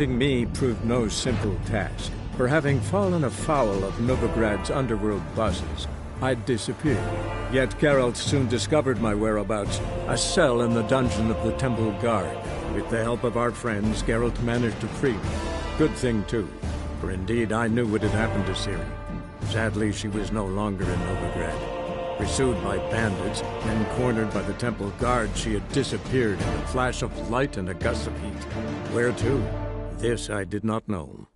Me proved no simple task, for having fallen afoul of Novigrad's underworld bosses, I'd disappeared. Yet Geralt soon discovered my whereabouts, a cell in the dungeon of the Temple Guard. With the help of our friends, Geralt managed to free me. Good thing, too, for indeed I knew what had happened to Ciri. Sadly, she was no longer in Novigrad. Pursued by bandits, then cornered by the Temple Guard, she had disappeared in a flash of light and a gust of heat. Where to? This I did not know.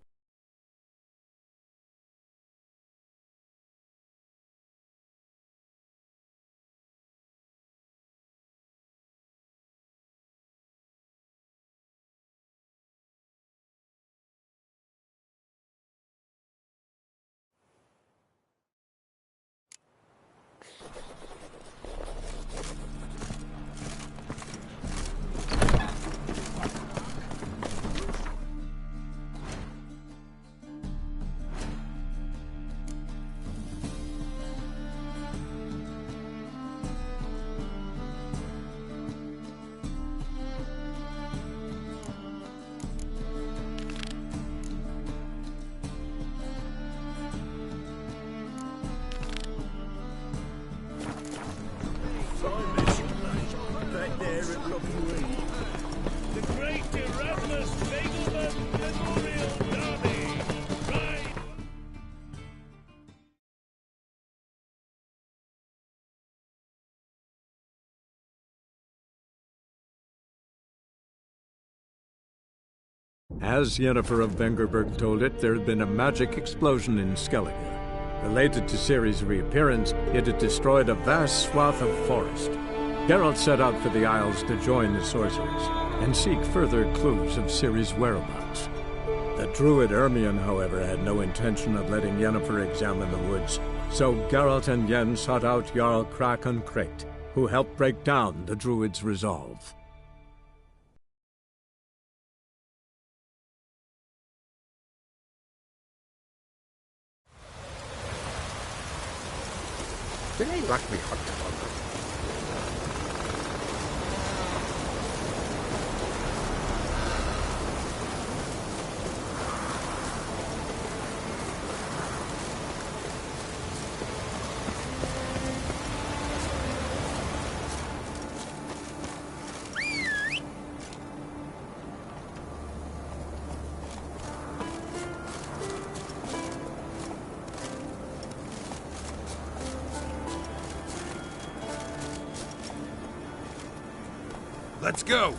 As Yennefer of Vengerberg told it, there had been a magic explosion in Skellige. Related to Ciri's reappearance, it had destroyed a vast swath of forest. Geralt set out for the Isles to join the sorcerers, and seek further clues of Ciri's whereabouts. The druid Ermion, however, had no intention of letting Yennefer examine the woods, so Geralt and Yen sought out Jarl Krakon Krayt, who helped break down the druid's resolve. They like me hot dog. Let's go!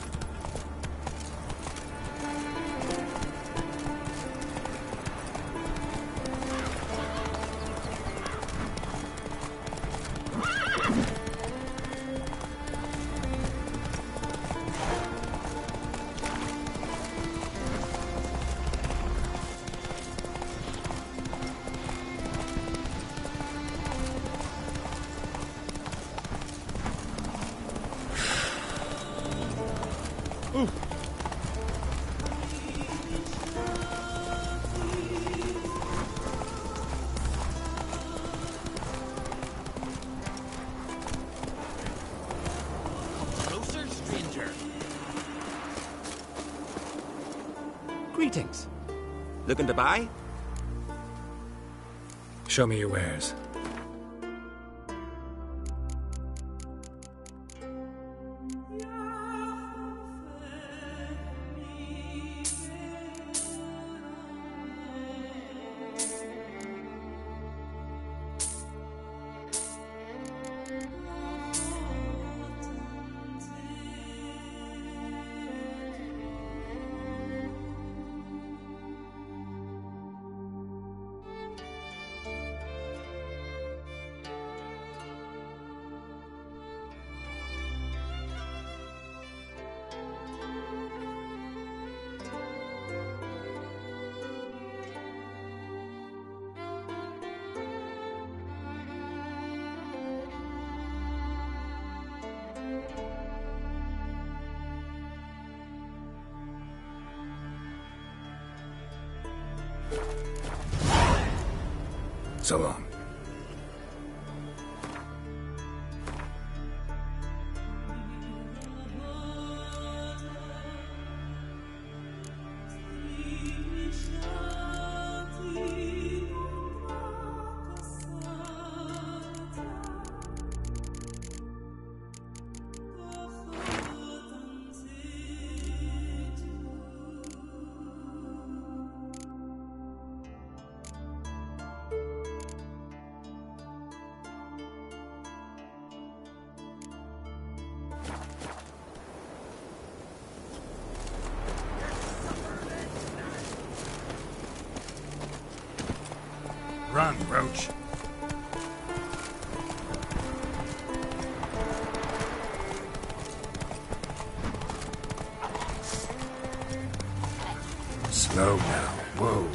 Greetings. Looking to buy? Show me your wares. So long. Run, Roach. Slow now. Whoa.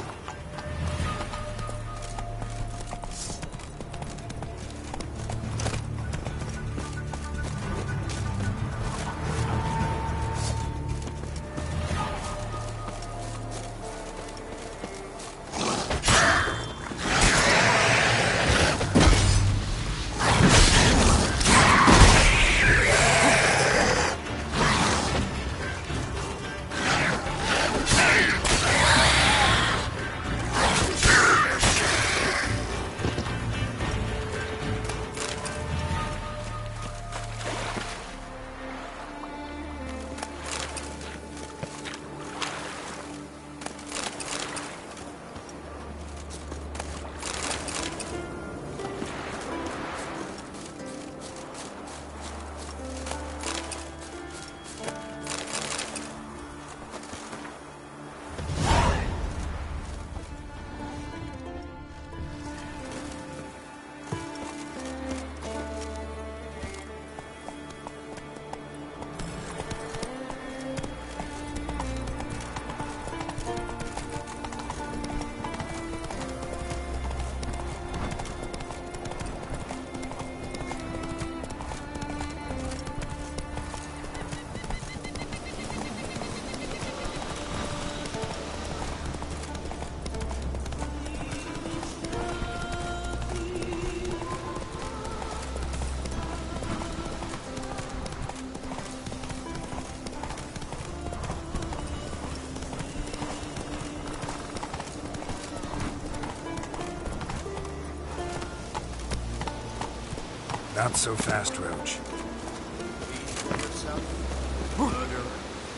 Not so fast, Roach.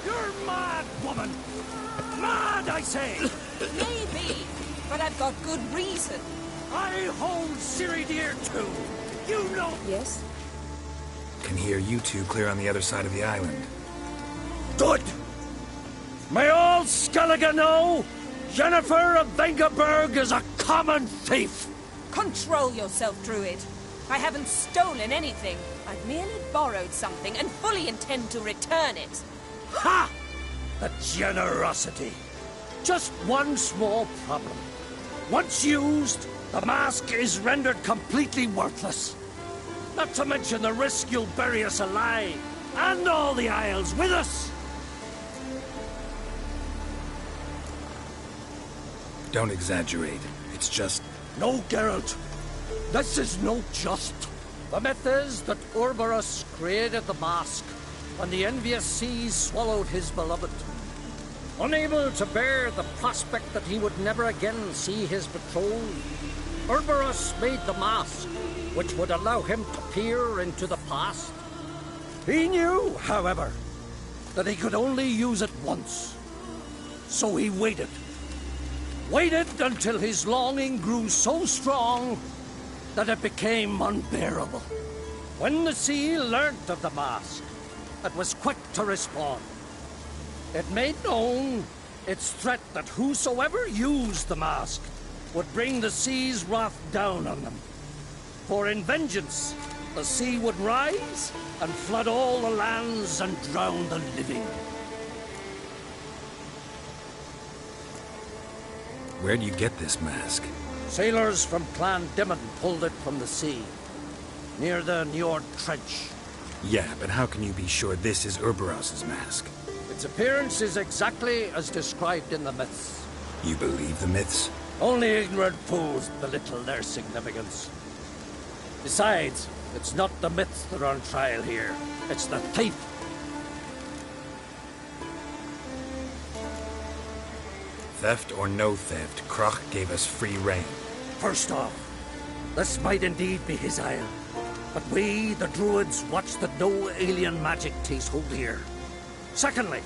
You're mad, woman! Mad, I say! Maybe, but I've got good reason. I hold Siri dear too. You know. Yes? Can hear you two clear on the other side of the island. Good! May all Skellige know Jennifer of Vengerberg is a common thief! Control yourself, Druid. I haven't stolen anything. I've merely borrowed something and fully intend to return it. Ha! The generosity. Just one small problem. Once used, the mask is rendered completely worthless. Not to mention the risk you'll bury us alive, and all the Isles with us. Don't exaggerate. It's just... No, Geralt. This is no just. The myth is that Urberus created the mask when the envious seas swallowed his beloved. Unable to bear the prospect that he would never again see his betrothed, Urberus made the mask, which would allow him to peer into the past. He knew, however, that he could only use it once. So he waited. Waited until his longing grew so strong that it became unbearable. When the sea learnt of the mask, it was quick to respond. It made known its threat that whosoever used the mask would bring the sea's wrath down on them. For in vengeance, the sea would rise and flood all the lands and drown the living. Where'd you get this mask? Sailors from Clan Dimon pulled it from the sea, near the Njord Trench. Yeah, but how can you be sure this is Urberus's mask? Its appearance is exactly as described in the myths. You believe the myths? Only ignorant fools belittle their significance. Besides, it's not the myths that are on trial here. It's the thief. Theft or no theft, Kroch gave us free rein. First off, this might indeed be his isle. But we, the Druids, watch that no alien magic takes hold here. Secondly,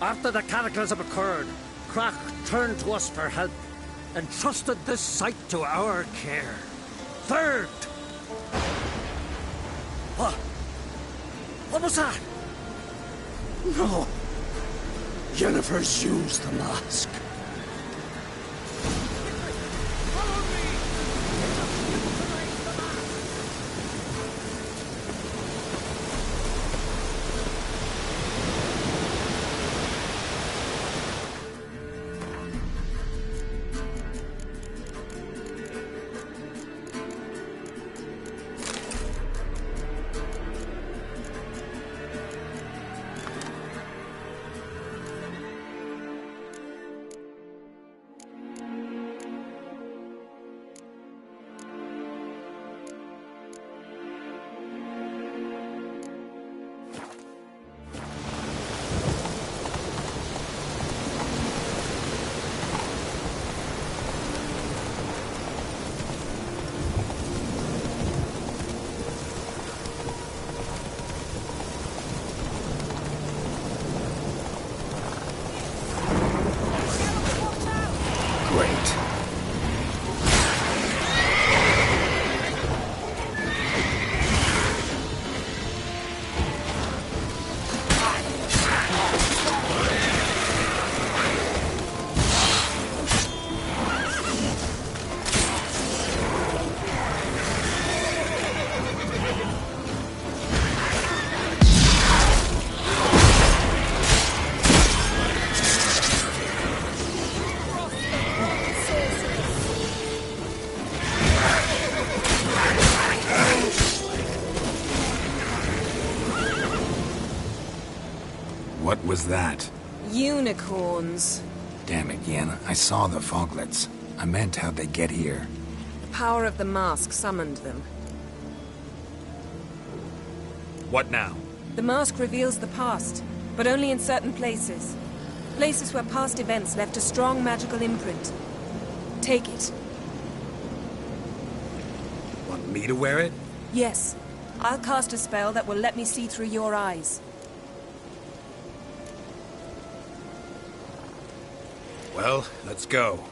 after the cataclysm occurred, Kroch turned to us for help and trusted this site to our care. Third... What was that? No. Jennifer's used the mask. Follow me! was that? Unicorns. Damn it, Yen. I saw the foglets. I meant how'd they get here. The power of the mask summoned them. What now? The mask reveals the past, but only in certain places. Places where past events left a strong magical imprint. Take it. Want me to wear it? Yes. I'll cast a spell that will let me see through your eyes. Well, let's go.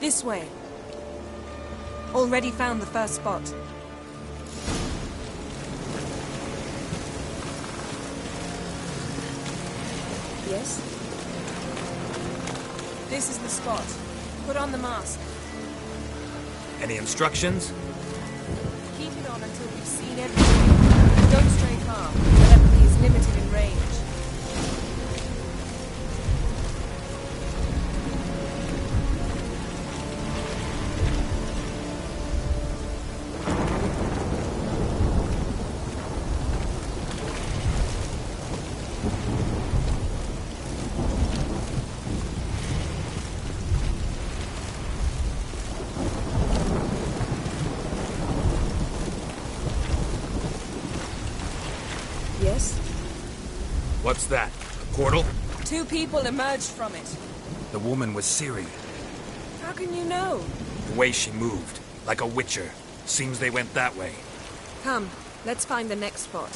This way. Already found the first spot. Yes? This is the spot. Put on the mask. Any instructions? Keep it on until we've seen everything. Don't stray far. Telepathy is limited in range. Yes? What's that? A portal? 2 people emerged from it. The woman was Ciri. How can you know? The way she moved. Like a witcher. Seems they went that way. Come, let's find the next spot.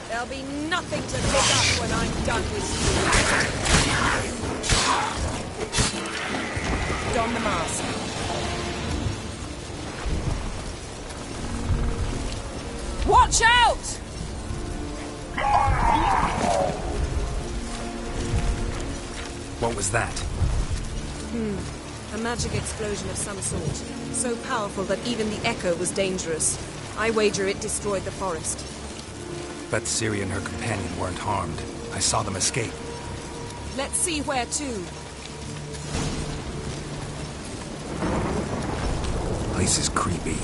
There'll be nothing to pick up when I'm done with you. Don the mask. Watch out! What was that? A magic explosion of some sort. So powerful that even the echo was dangerous. I wager it destroyed the forest. Bet Ciri and her companion weren't harmed. I saw them escape. Let's see where to. Place is creepy.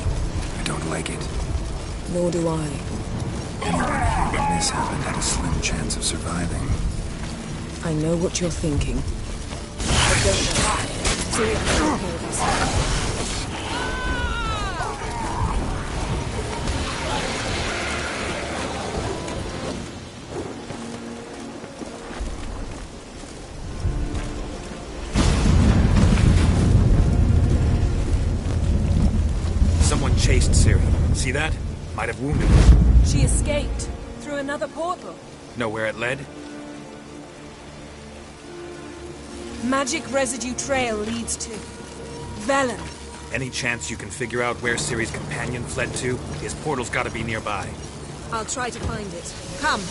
I don't like it. Nor do I. Anyone here when this happened had a slim chance of surviving. I know what you're thinking. I don't know. Seriously, all of us. Someone chased Ciri. See that? Might have wounded her. She escaped through another portal. Know where it led? Magic residue trail leads to Velen. Any chance you can figure out where Ciri's companion fled to? His portal's gotta be nearby. I'll try to find it. Come.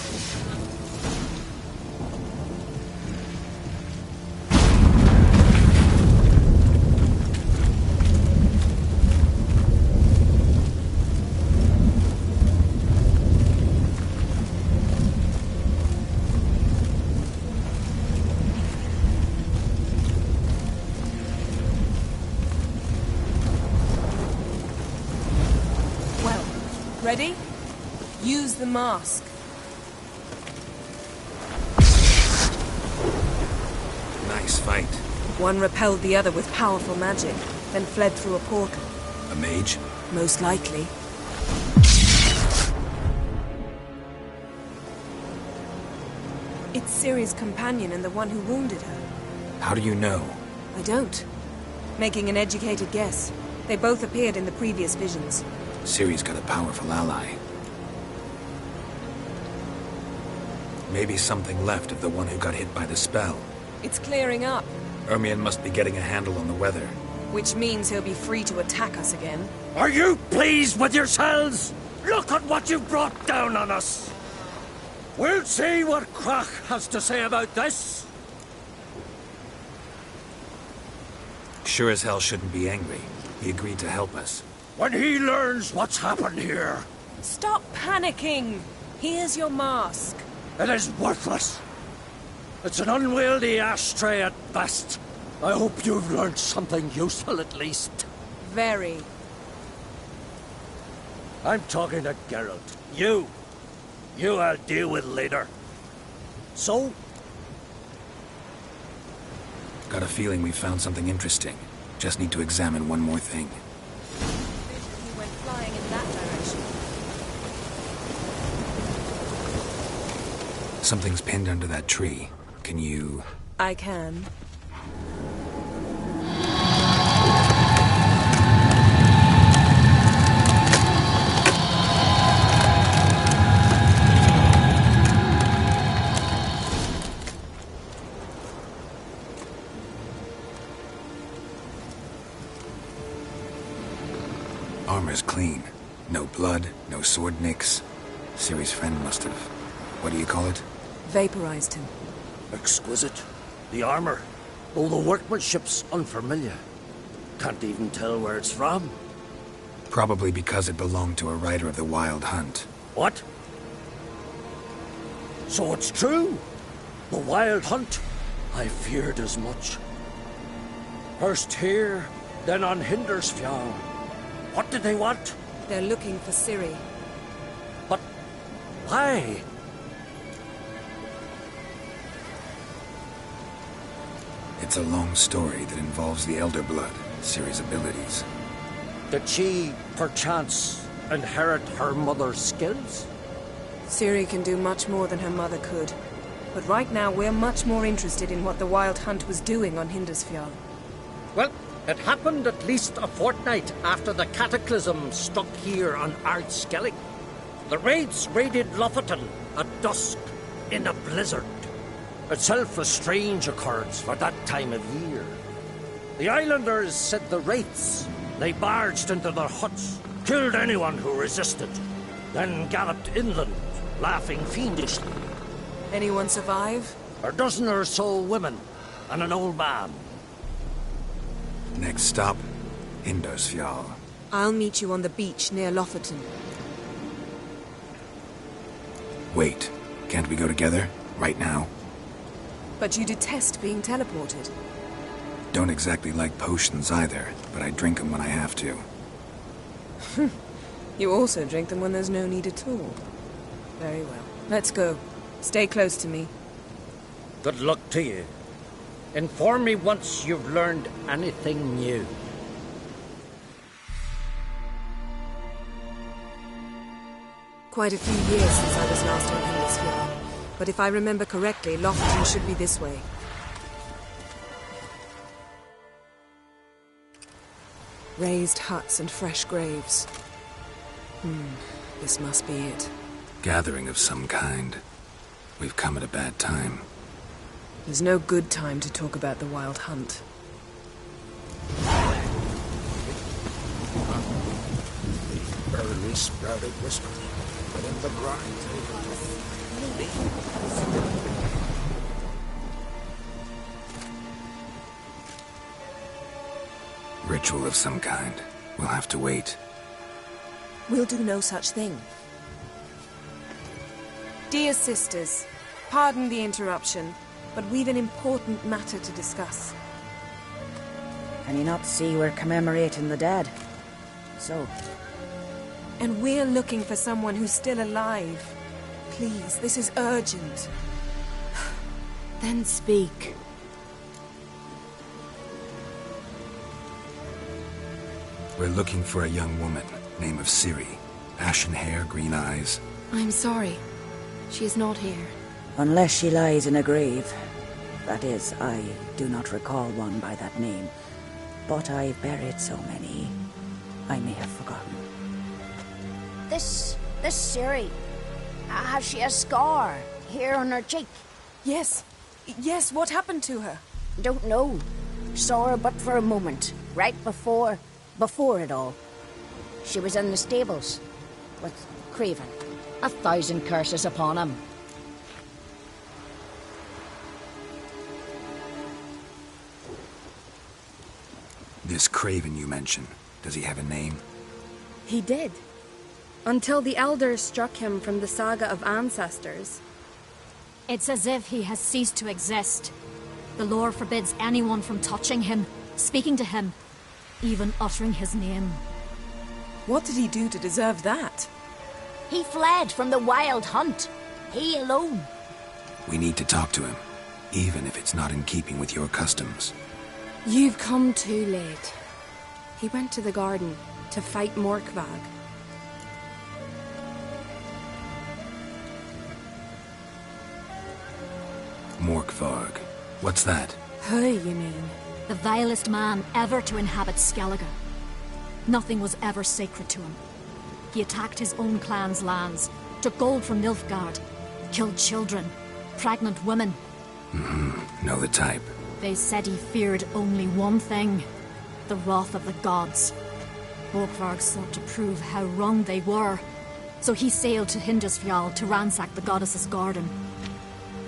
Ready? Use the mask. Nice fight. One repelled the other with powerful magic, then fled through a portal. A mage? Most likely. It's Ciri's companion and the one who wounded her. How do you know? I don't. Making an educated guess. They both appeared in the previous visions. Ciri's got a powerful ally. Maybe something left of the one who got hit by the spell. It's clearing up, Ermion must be getting a handle on the weather. which means he'll be free to attack us again. Are you pleased with yourselves? Look at what you've brought down on us! We'll see what Krach has to say about this. Sure as hell shouldn't be angry. He agreed to help us. When he learns what's happened here, Stop panicking! Here's your mask. it is worthless. It's an unwieldy ashtray at best. I hope you've learned something useful at least. Very. I'm talking to Geralt. You I'll deal with later. So? Got a feeling we found something interesting. Just need to examine one more thing. He went flying in that direction. Something's pinned under that tree. Can you... I can. Armor's clean. No blood, no sword nicks. Ciri's friend must have... What do you call it? Vaporized him. Exquisite. The armor, though the workmanship's unfamiliar. Can't even tell where it's from. Probably because it belonged to a rider of the Wild Hunt. What? So it's true? The Wild Hunt? I feared as much. First here, then on Hindersfjall. What did they want? They're looking for Ciri. But why? It's a long story that involves the Elder Blood, Ciri's abilities. Did she, perchance, inherit her mother's skills? Ciri can do much more than her mother could. But right now, we're much more interested in what the Wild Hunt was doing on Hindersfjall. Well, it happened at least a fortnight after the cataclysm struck here on Ardskellig. The raids raided Lofoten at dusk in a blizzard. Itself a strange occurrence for that time of year. The islanders said the wraiths. They barged into their huts, killed anyone who resisted, then galloped inland, laughing fiendishly. Anyone survive? A dozen or so women and an old man. Next stop, Hindersfjall. I'll meet you on the beach near Lofoten. Wait, can't we go together? Right now? But you detest being teleported. Don't exactly like potions either, but I drink them when I have to. You also drink them when there's no need at all. Very well. Let's go. Stay close to me. Good luck to you. Inform me once you've learned anything new. Quite a few years since I was last on Hindersfjall. But if I remember correctly, Lofoten should be this way. Raised huts and fresh graves. This must be it. Gathering of some kind. We've come at a bad time. There's no good time to talk about the Wild Hunt. The early sprouted whisper, but in the grind. Ritual of some kind. We'll have to wait. We'll do no such thing. Dear sisters, pardon the interruption, but we've an important matter to discuss. Can you not see we're commemorating the dead? So? And we're looking for someone who's still alive. Please, this is urgent. Then speak. We're looking for a young woman, name of Ciri. Ashen hair, green eyes. I'm sorry. She is not here. Unless she lies in a grave. That is, I do not recall one by that name. But I've buried so many, I may have forgotten. This Ciri, has she a scar here on her cheek? Yes, what happened to her? Don't know. Saw her but for a moment, right before it all. She was in the stables with Craven. 1,000 curses upon him. This Craven you mention, does he have a name? He did. Until the elders struck him from the saga of ancestors. It's as if he has ceased to exist. The lore forbids anyone from touching him, speaking to him, even uttering his name. What did he do to deserve that? He fled from the wild hunt. He alone. We need to talk to him, even if it's not in keeping with your customs. You've come too late. He went to the garden to fight Morkvag. Morkvarg. What's that? Who, you mean? The vilest man ever to inhabit Skellige. Nothing was ever sacred to him. He attacked his own clan's lands, took gold from Nilfgaard, killed children, pregnant women. Know the type. They said he feared only one thing, the wrath of the gods. Morkvarg sought to prove how wrong they were, so he sailed to Hindisfjall to ransack the goddess's garden.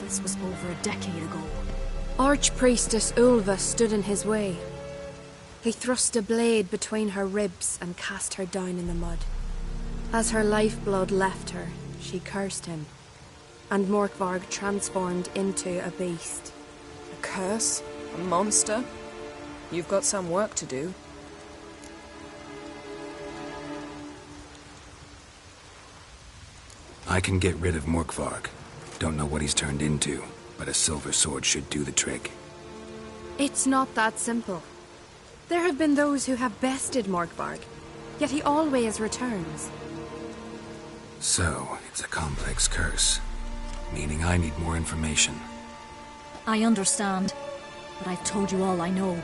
This was over a decade ago. Archpriestess Ulva stood in his way. He thrust a blade between her ribs and cast her down in the mud. As her lifeblood left her, she cursed him, and Morkvarg transformed into a beast. A curse? A monster? You've got some work to do. I can get rid of Morkvarg. Don't know what he's turned into, but a silver sword should do the trick. It's not that simple. There have been those who have bested Morkvarg, yet he always returns. So, it's a complex curse, meaning I need more information. I understand, but I've told you all I know.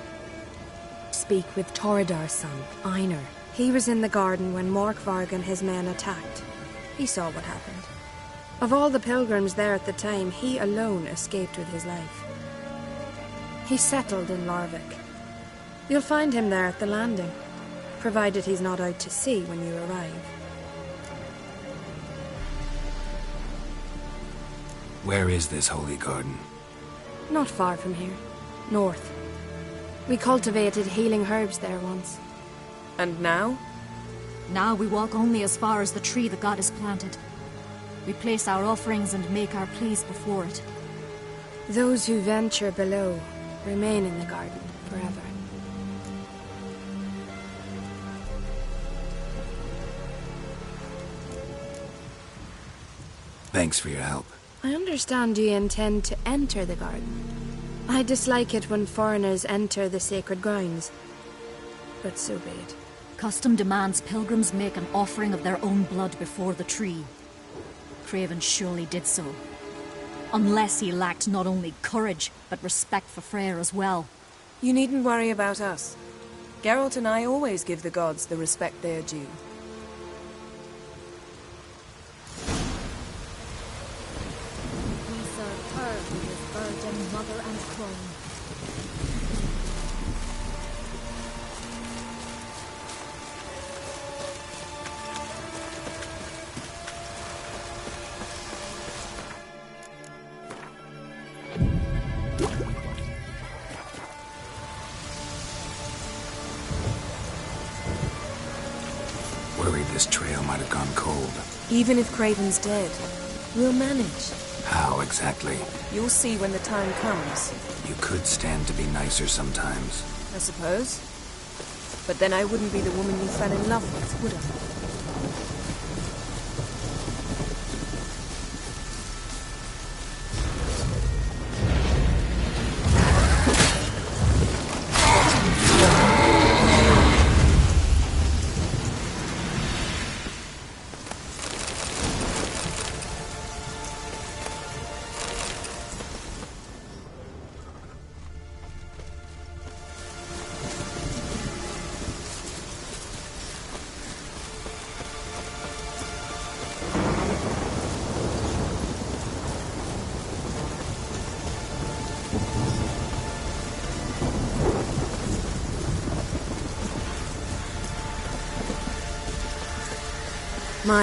Speak with Torridar's son, Einar. He was in the garden when Morkvarg and his men attacked. He saw what happened. Of all the pilgrims there at the time, he alone escaped with his life. He settled in Larvik. You'll find him there at the landing, provided he's not out to sea when you arrive. Where is this holy garden? Not far from here. North. We cultivated healing herbs there once. And now? Now we walk only as far as the tree the goddess planted. We place our offerings and make our pleas before it. Those who venture below remain in the garden forever. Thanks for your help. I understand you intend to enter the garden. I dislike it when foreigners enter the sacred grounds, but so be it. Custom demands pilgrims make an offering of their own blood before the tree. Craven surely did so. Unless he lacked not only courage, but respect for Freyr as well. You needn't worry about us. Geralt and I always give the gods the respect they are due. We serve her who is virgin, mother and crone. Worried this trail might have gone cold. Even if Craven's dead, we'll manage. How exactly? You'll see when the time comes. You could stand to be nicer sometimes. I suppose. But then I wouldn't be the woman you fell in love with, would I?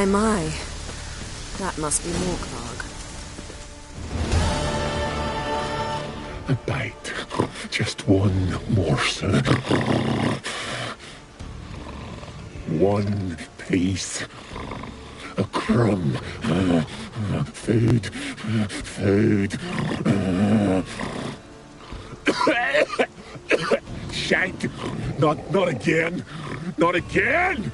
My. That must be Morkvarg. A bite. Just one morsel. One piece. A crumb. Food. Shank! Not again! Not again!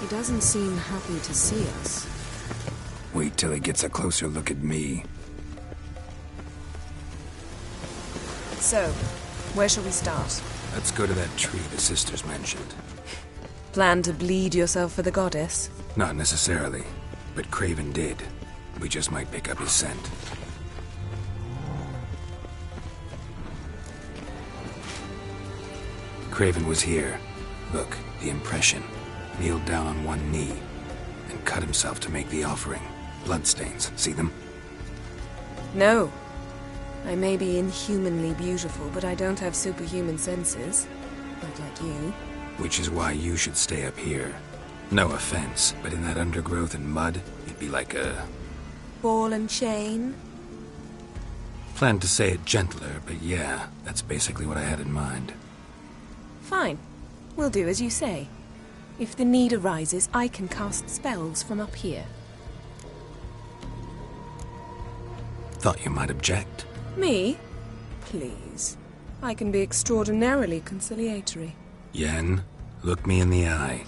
He doesn't seem happy to see us. Wait till he gets a closer look at me. So, where shall we start? Let's go to that tree the sisters mentioned. Plan to bleed yourself for the goddess? Not necessarily, but Craven did. We just might pick up his scent. Craven was here. Look, the impression. Kneeled down on one knee and cut himself to make the offering. Bloodstains, see them? No. I may be inhumanly beautiful, but I don't have superhuman senses. Not like you. Which is why you should stay up here. No offense, but in that undergrowth and mud, you'd be like a... Ball and chain? Planned to say it gentler, but yeah, that's basically what I had in mind. Fine. We'll do as you say. If the need arises, I can cast spells from up here. Thought you might object. Me? Please. I can be extraordinarily conciliatory. Yen, look me in the eye.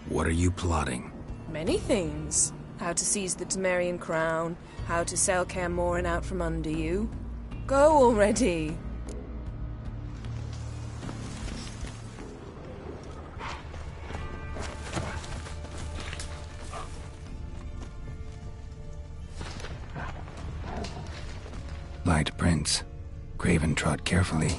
What are you plotting? Many things. How to seize the Temerian crown, how to sell Kaer Morhen out from under you. Go already! Light prints. Craven trod carefully.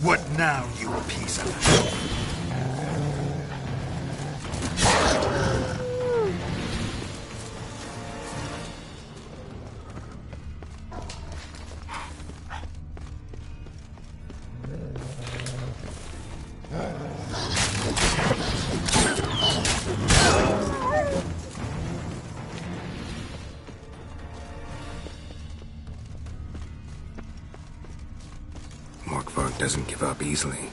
What now, you piece of... Doesn't give up easily.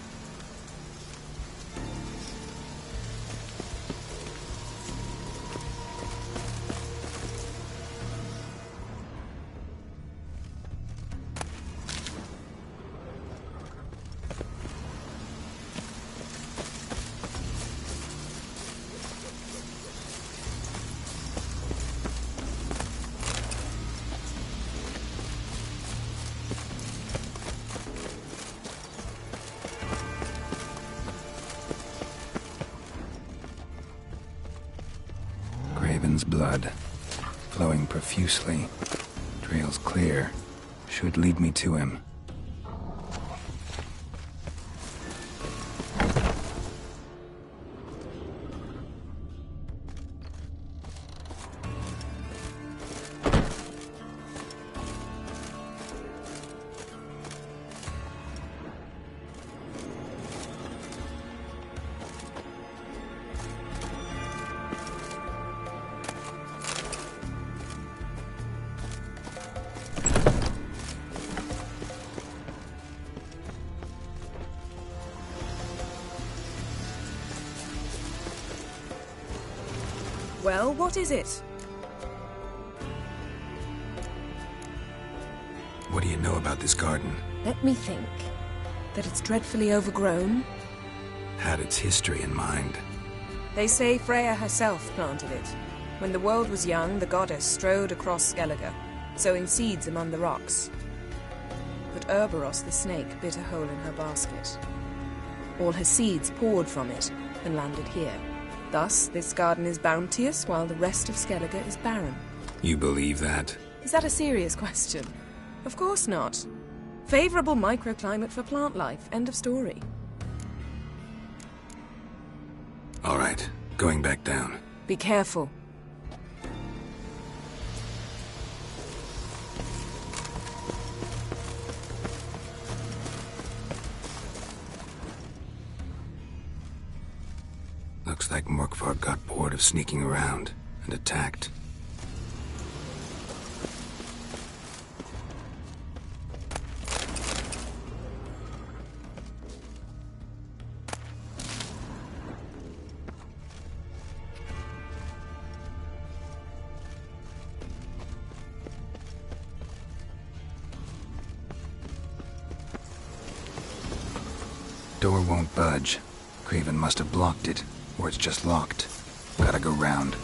Blood, flowing profusely, trails clear, should lead me to him. Well, what is it? What do you know about this garden? Let me think. That it's dreadfully overgrown? Had its history in mind. They say Freya herself planted it. When the world was young, the goddess strode across Skellige, sowing seeds among the rocks. But Urboros the snake bit a hole in her basket. All her seeds poured from it and landed here. Thus, this garden is bounteous, while the rest of Skellige is barren. You believe that? Is that a serious question? Of course not. Favorable microclimate for plant life. End of story. All right, going back down. Be careful. Looks like Morkvar got bored of sneaking around and attacked. Door won't budge. Craven must have blocked it, or it's just locked. Gotta go round.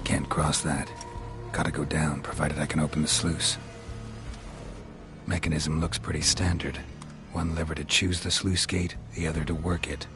Can't cross that. Gotta go down, provided I can open the sluice. Mechanism looks pretty standard. One lever to choose the sluice gate, the other to work it.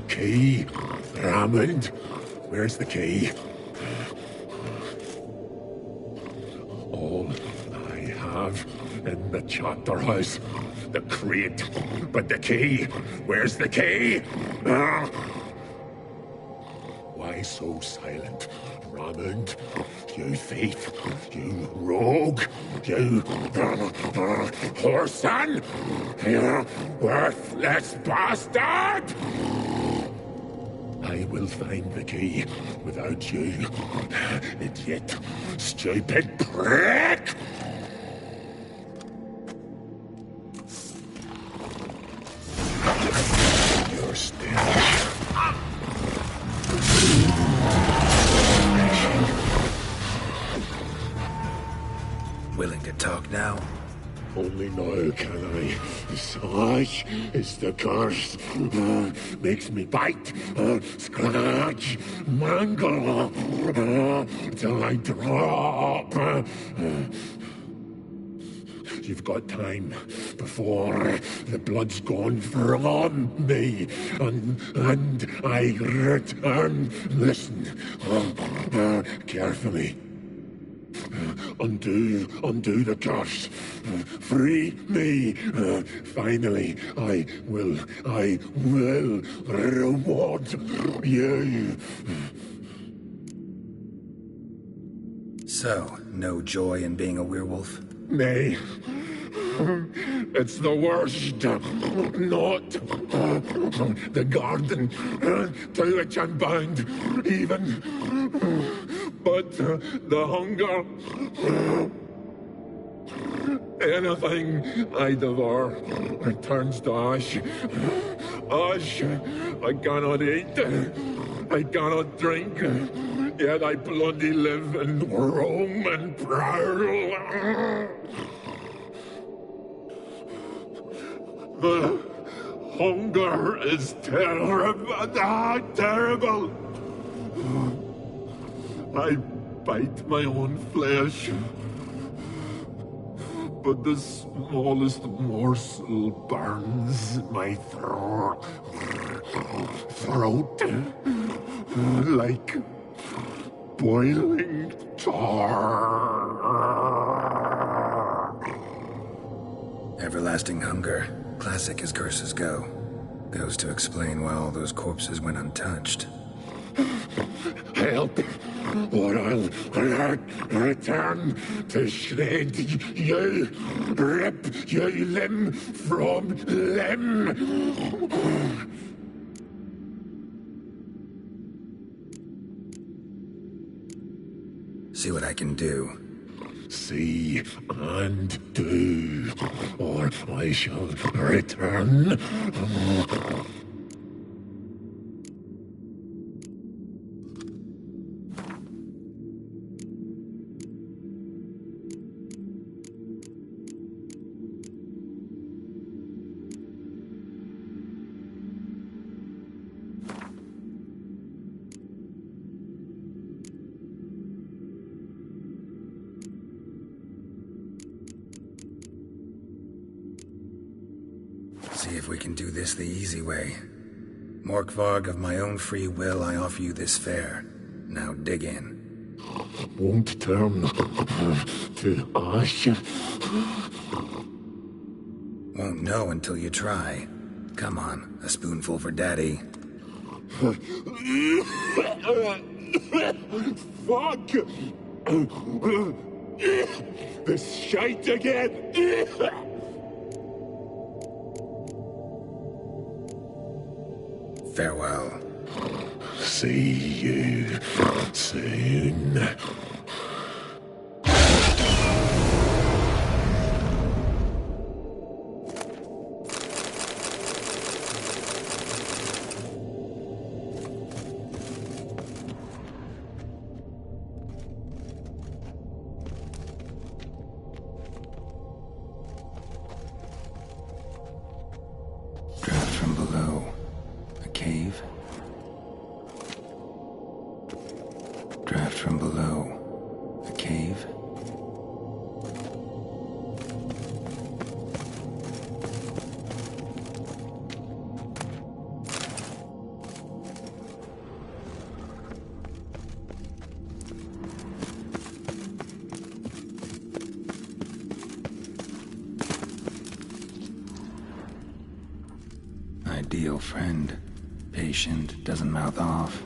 Key? Raymond? Where's the key? All I have in the chapter house. The crate. But the key? Where's the key? Why so silent, Raymond? You thief, you rogue, you whoreson, you worthless bastard! I will find the key without you, idiot, stupid prick! You're still... Willing to talk now? Only now can I. Such is the curse. Makes me bite, scratch, mangle, till I drop. You've got time before the blood's gone from me, and I return. Listen, carefully. Undo the curse. Free me. Finally, I will reward you. So, no joy in being a werewolf? Nay. It's the worst. Not the garden to which I'm bound, even. But the hunger. Anything I devour turns to ash. Ash. I cannot eat. I cannot drink. Yet I bloody live and roam and prowl. The hunger is terrible. I bite my own flesh. but the smallest morsel burns my throat like boiling tar. Everlasting hunger, classic as curses go. Goes to explain why all those corpses went untouched. Help, or I'll return to shred you, rip you limb from limb. See what I can do. See and do, or I shall return. See if we can do this the easy way. Morkvarg, of my own free will, I offer you this fare. Now dig in. Won't turn to ash. Won't know until you try. Come on, a spoonful for Daddy. Fuck! This shite again! Farewell. See you soon. Draft from below. A cave. Draft from below. A cave. Ideal friend. Patient, doesn't mouth off.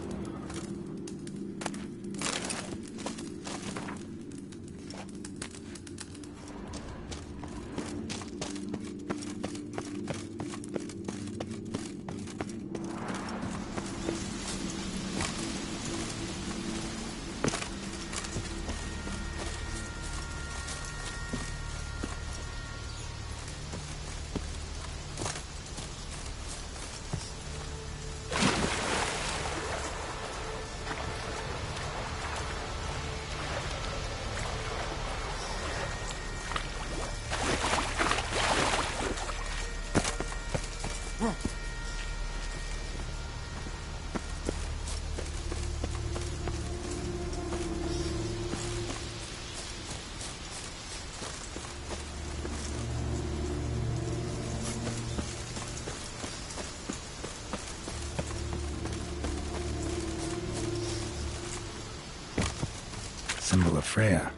Symbol of Freya.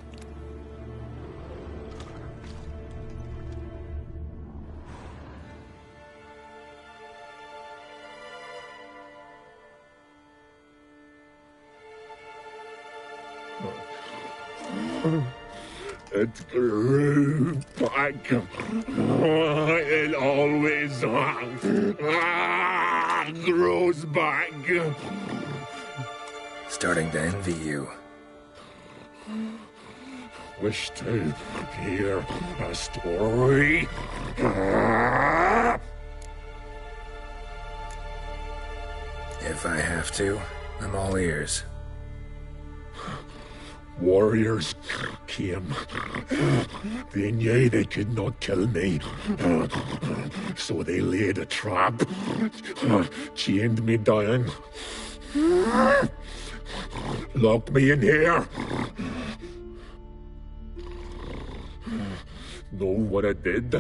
It grew back. It always grows back. Starting to envy you. Wish to hear a story? If I have to, I'm all ears. Warriors came. They knew they could not kill me. So they laid a trap. Chained me down. Locked me in here. know what I did?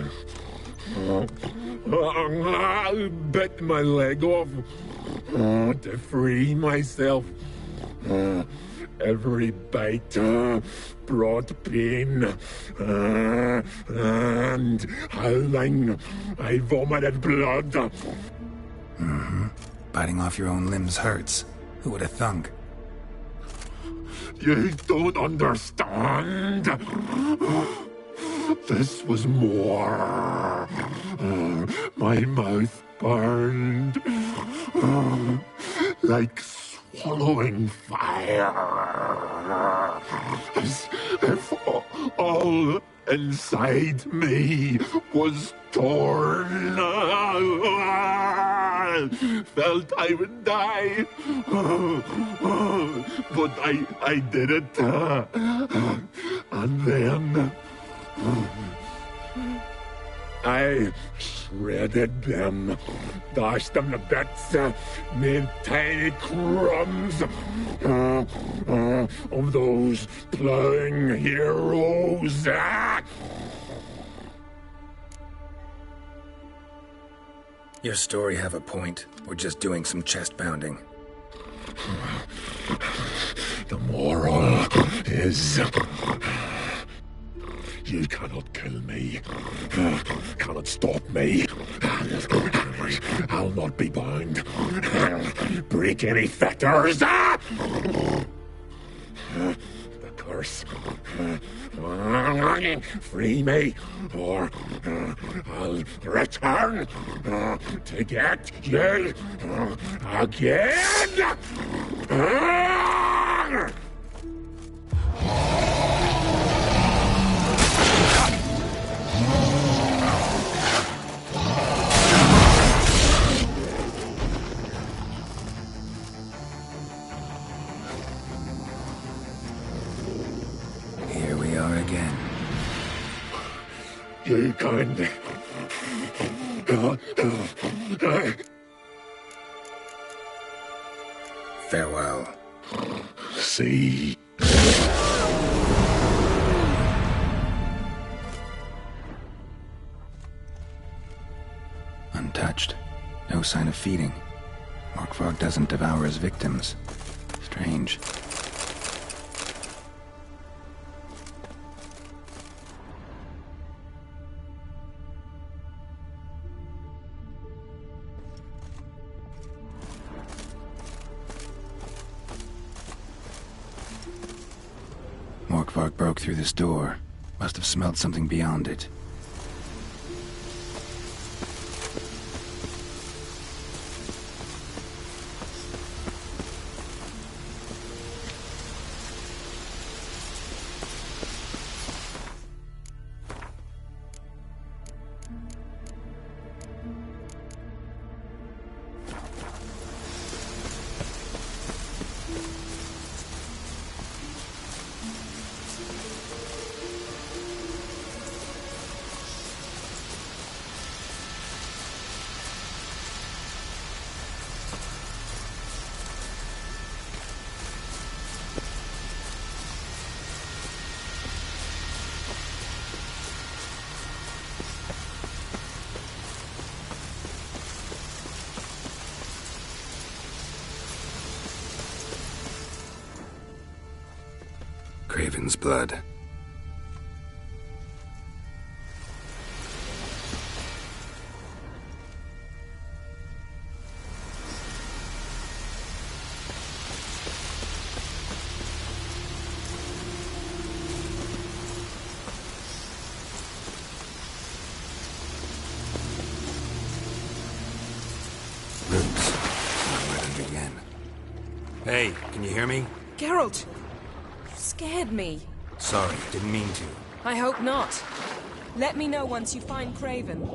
I bit my leg off to free myself. Every bite brought pain, and howling, I vomited blood. Mm-hmm. Biting off your own limbs hurts. Who would have thunk? You don't understand. This was more. My mouth burned like swallowing fire. As if all inside me was torn. Felt I would die. But I did it. And then I shredded them, dashed them to bits, made tiny crumbs of those plowing heroes. Your story have a point. We're just doing some chest pounding. The moral is... You cannot kill me. Cannot stop me. I'll not be bound. Break any fetters. The curse. Free me, or I'll return to get you again. Here we are again. You kind. Farewell. See. Untouched. No sign of feeding. Morkvarg doesn't devour his victims. Strange. Morkvarg broke through this door. Must have smelled something beyond it. Craven's blood. Roots. Right again. Hey, can you hear me? Geralt! You scared me. Sorry, didn't mean to. I hope not. Let me know once you find Craven.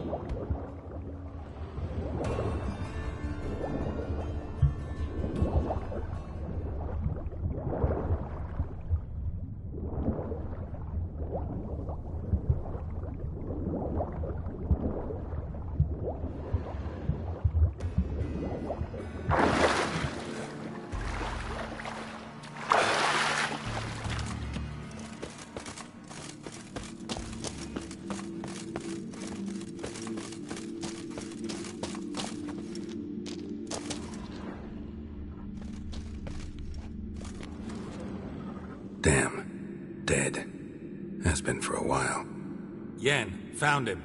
Damn. Dead. Has been for a while. Yen, found him.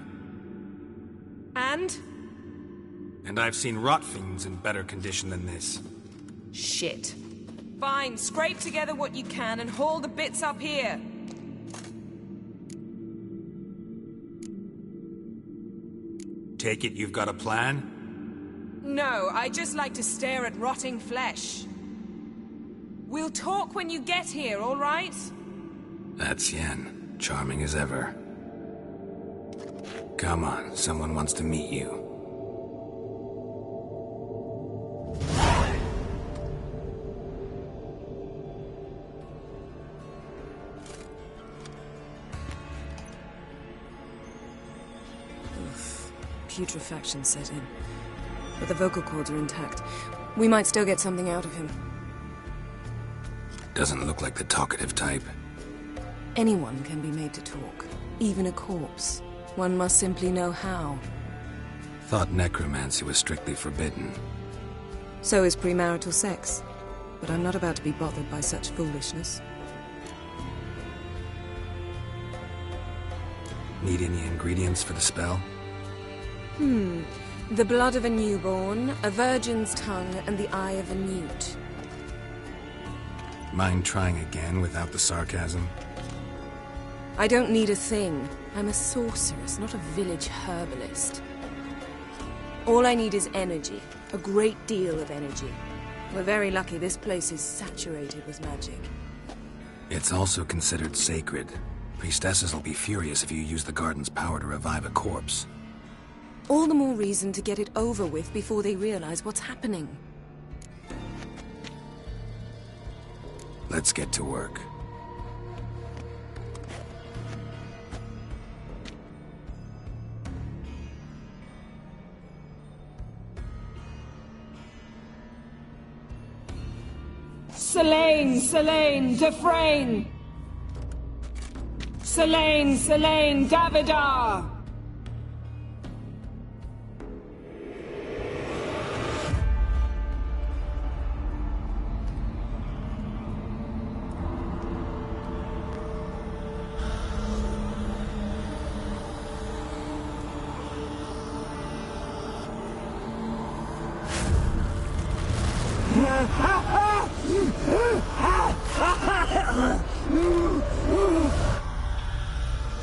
And? And I've seen rot fiends in better condition than this. Shit. Fine, scrape together what you can and haul the bits up here. Take it you've got a plan? No, I just like to stare at rotting flesh. We'll talk when you get here, all right? That's Yen. Charming as ever. Come on, someone wants to meet you. Putrefaction set in. But the vocal cords are intact. We might still get something out of him. Doesn't look like the talkative type. Anyone can be made to talk. Even a corpse. One must simply know how. Thought necromancy was strictly forbidden. So is premarital sex. But I'm not about to be bothered by such foolishness. Need any ingredients for the spell? The blood of a newborn, a virgin's tongue, and the eye of a newt. Mind trying again without the sarcasm? I don't need a thing. I'm a sorceress, not a village herbalist. All I need is energy. A great deal of energy. We're very lucky this place is saturated with magic. It's also considered sacred. Priestesses will be furious if you use the garden's power to revive a corpse. All the more reason to get it over with before they realize what's happening. Let's get to work. Selene, Defrain! Selene, Davidar!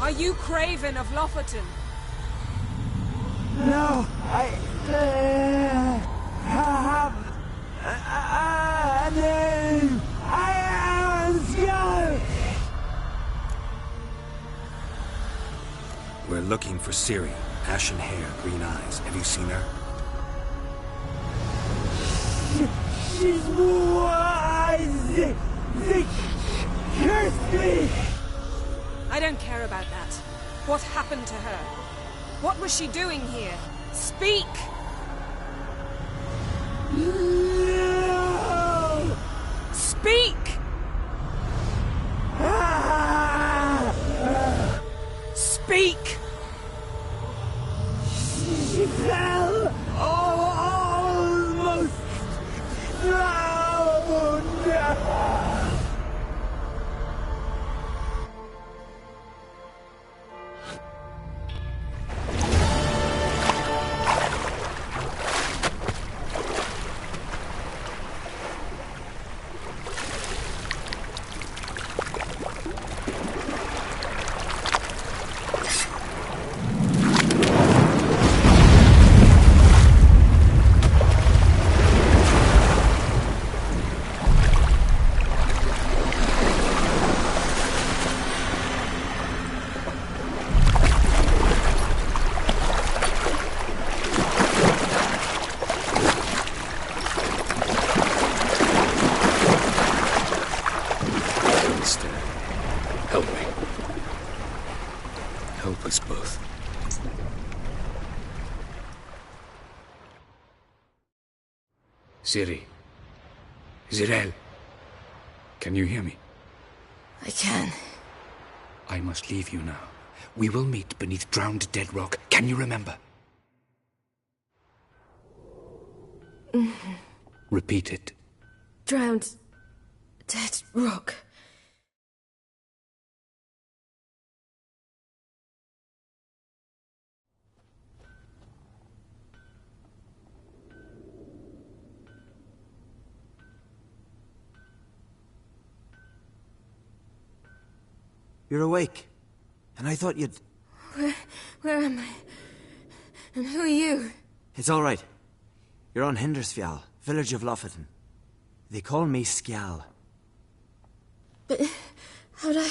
Are you Craven of Lofoten? No, I have a name. I am Scar. We're looking for Ciri. Ashen hair, green eyes. Have you seen her? She's wise. They cursed me. I don't care about that. What happened to her? What was she doing here? Speak! No! Speak! Speak! She fell almost drowned. Help me. Help us both. Ciri. Zirel. Can you hear me? I can. I must leave you now. We will meet beneath drowned dead rock. Can you remember? Repeat it. Drowned dead rock. You're awake. And I thought you'd... Where am I? And who are you? It's all right. You're on Hindersfjall, village of Lofoten. They call me Skjal. But how'd I...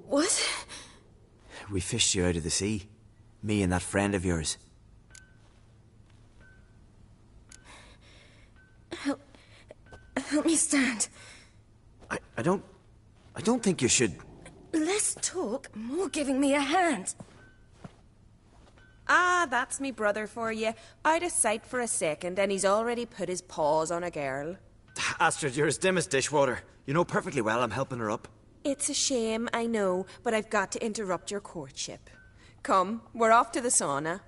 What? We fished you out of the sea. Me and that friend of yours. Help me stand. I don't think you should... Less talk, more giving me a hand. Ah, that's me brother for you. Out of sight for a second, and he's already put his paws on a girl. Astrid, you're as dim as dishwater. You know perfectly well I'm helping her up. It's a shame, I know, but I've got to interrupt your courtship. Come, we're off to the sauna.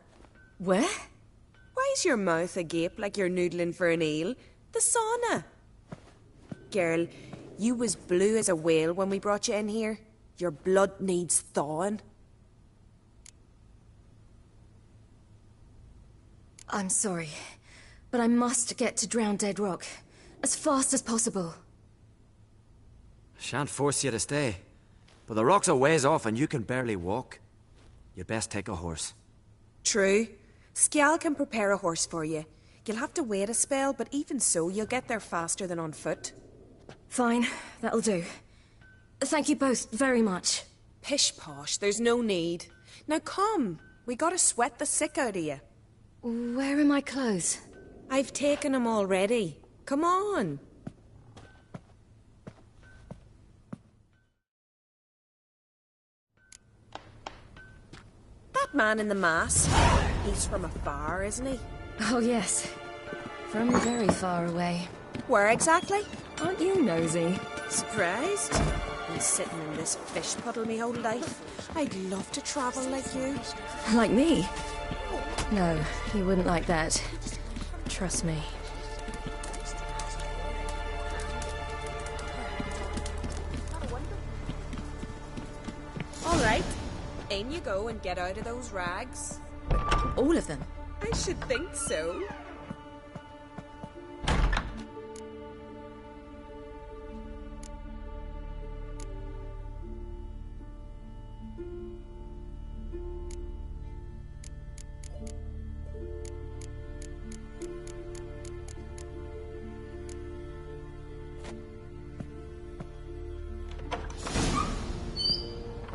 Where? Why is your mouth agape like you're noodling for an eel? The sauna. Girl, you was blue as a whale when we brought you in here. Your blood needs thawing. I'm sorry, but I must get to Drowned Dead Rock as fast as possible. Shan't force you to stay. But the rock's a ways off and you can barely walk. You'd best take a horse. True. Skjal can prepare a horse for you. You'll have to wait a spell, but even so, you'll get there faster than on foot. Fine, that'll do. Thank you both very much. Pish-posh, there's no need. Now come, we gotta sweat the sick out of you. Where are my clothes? I've taken them already. Come on. That man in the mask, he's from afar, isn't he? Oh yes, from very far away. Where exactly? Aren't you nosy? Surprised? Been sitting in this fish puddle me whole life. I'd love to travel like you. Like me? No, you wouldn't like that. Trust me. All right, in you go and get out of those rags. All of them? I should think so.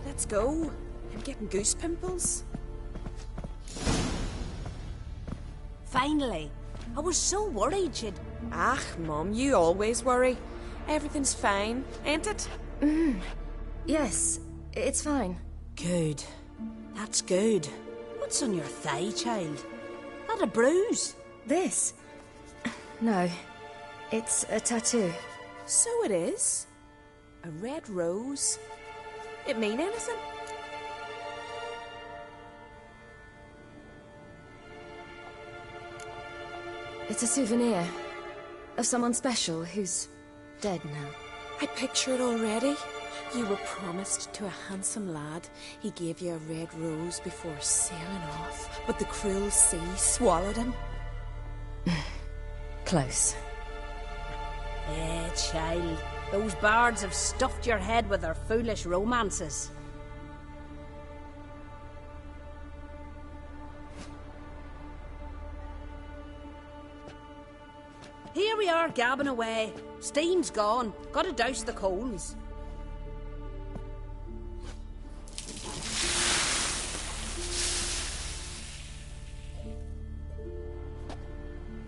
Let's go. I'm getting goose pimples. Finally. I was so worried you'd... Ah, Mum, you always worry. Everything's fine, ain't it? Yes, it's fine. Good. That's good. What's on your thigh, child? That a bruise? This? No. It's a tattoo. So it is. A red rose. It mean anything? It's a souvenir of someone special who's dead now. I picture it already. You were promised to a handsome lad. He gave you a red rose before sailing off, but the cruel sea swallowed him. Close. Child. Those bards have stuffed your head with their foolish romances. Here we are, gabbing away. Steam's gone. Gotta douse the coals.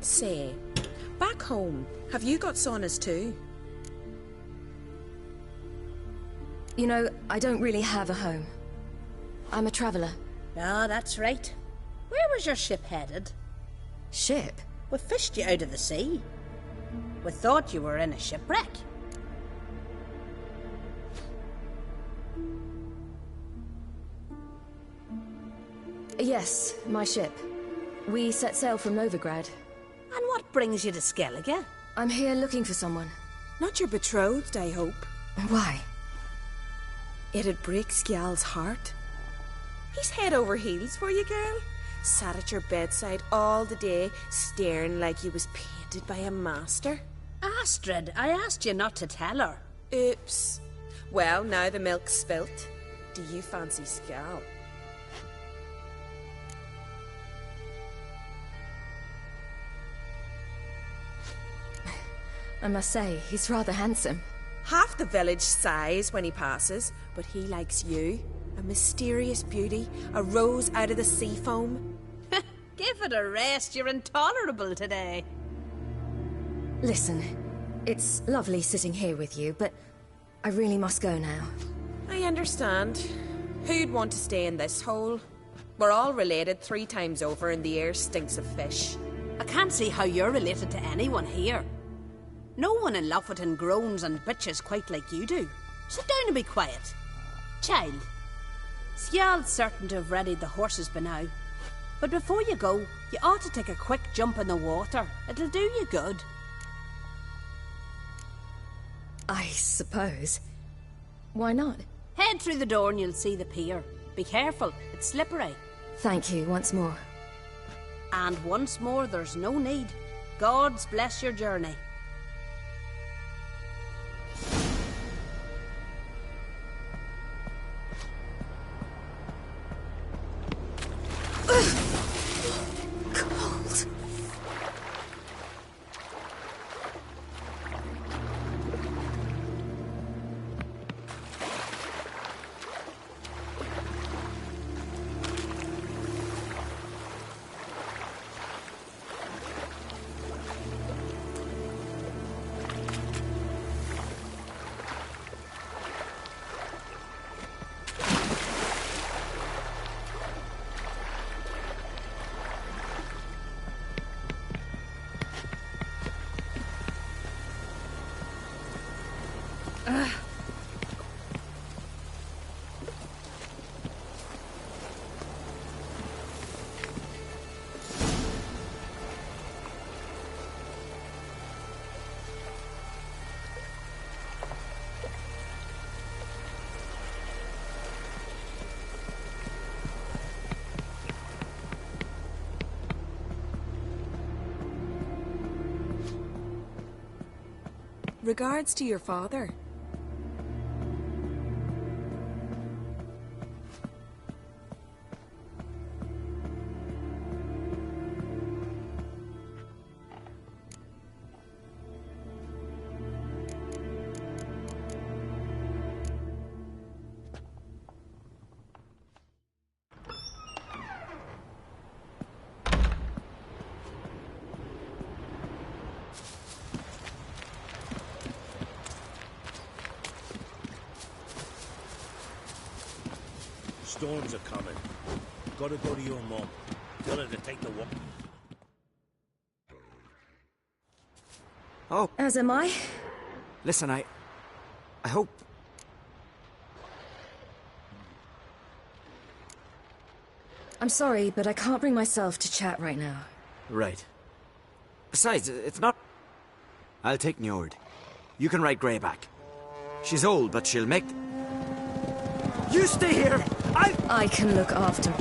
Say, back home, have you got saunas too? You know, I don't really have a home. I'm a traveller. Ah, that's right. Where was your ship headed? Ship? We fished you out of the sea. We thought you were in a shipwreck. Yes, my ship. We set sail from Novigrad. And what brings you to Skellige? I'm here looking for someone. Not your betrothed, I hope. Why? It'd break Skjal's heart. He's head over heels for you, girl. Sat at your bedside all the day, staring like he was painted by a master. Astrid, I asked you not to tell her. Oops. Well, now the milk's spilt, do you fancy Scal? I must say, he's rather handsome. Half the village sighs when he passes, but he likes you. A mysterious beauty, a rose out of the sea foam. Give it a rest, you're intolerable today. Listen, it's lovely sitting here with you, but I really must go now. I understand. Who'd want to stay in this hole? We're all related 3 times over and the air stinks of fish. I can't see how you're related to anyone here. No one in Lofoten groans and bitches quite like you do. Sit down and be quiet. Child, Sjal's certain to have readied the horses by now. But before you go, you ought to take a quick jump in the water. It'll do you good. I suppose. Why not? Head through the door and you'll see the pier. Be careful, it's slippery. Thank you once more. And once more, there's no need. Gods bless your journey. Cold. Regards to your father. Storms are coming. Gotta go to your mom. Tell her to take the walk. Oh. As am I. Listen, I hope... I'm sorry, but I can't bring myself to chat right now. Right. Besides, it's not... I'll take Njord. You can ride Greyback. She's old, but she'll make... You stay here! I can look after...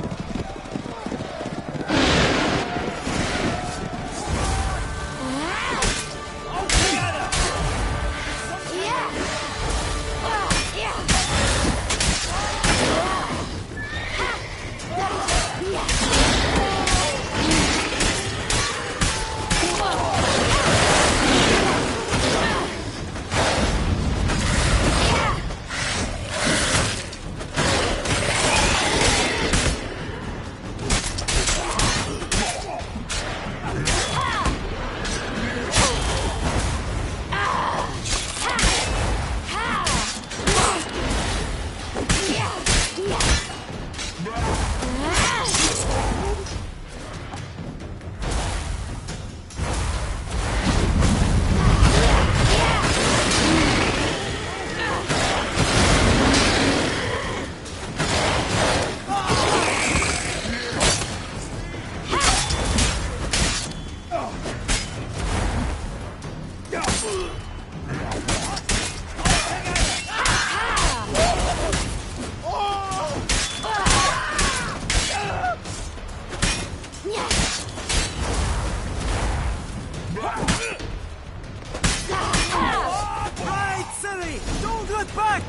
Right, silly! Don't look back!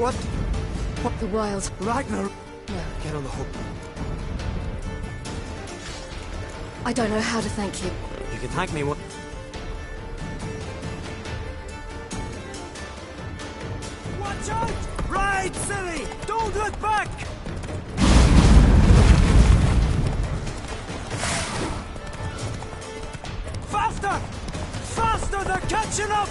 What? What the wilds? Ragnar! No. Get on the hook. I don't know how to thank you. You can thank me what? Watch out! Ride, silly! Don't look back! Faster! Faster! They're catching up!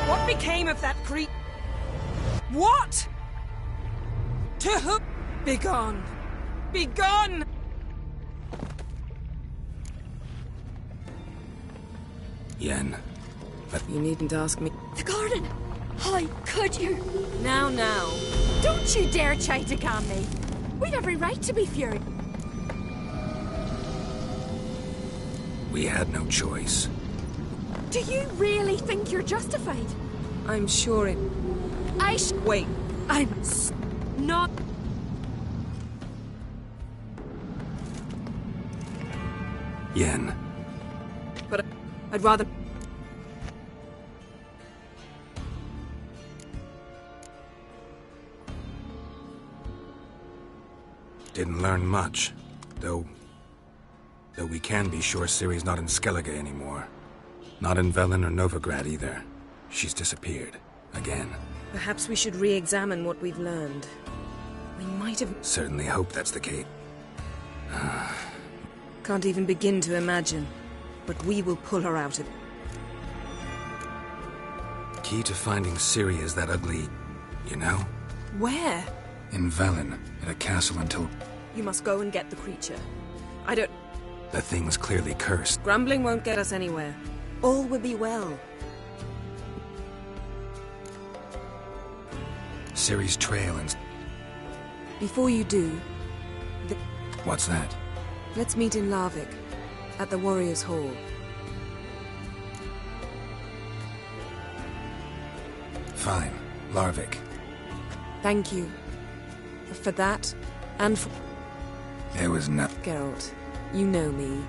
What became of that creep? What? To who? Begone! Begone! Yen. You needn't ask me. The garden! How could you? Now. Don't you dare try to calm me. We've every right to be furious. We had no choice. Do you really think you're justified? I'm sure it... Wait. I'm not... Yen. But I'd rather... Didn't learn much, though we can be sure Ciri's not in Skellige anymore. Not in Velen or Novigrad either. She's disappeared. Again. Perhaps we should re-examine what we've learned. We might have... Certainly hope that's the case. Can't even begin to imagine. But we will pull her out of... Key to finding Ciri is that ugly... you know? Where? In Velen, at a castle until... You must go and get the creature. I don't... The thing's clearly cursed. Grumbling won't get us anywhere. All will be well. Ciri's trail and... Before you do... What's that? Let's meet in Larvik, at the Warriors' Hall. Fine. Larvik. Thank you. For that, and for... There was nothing. Geralt, you know me.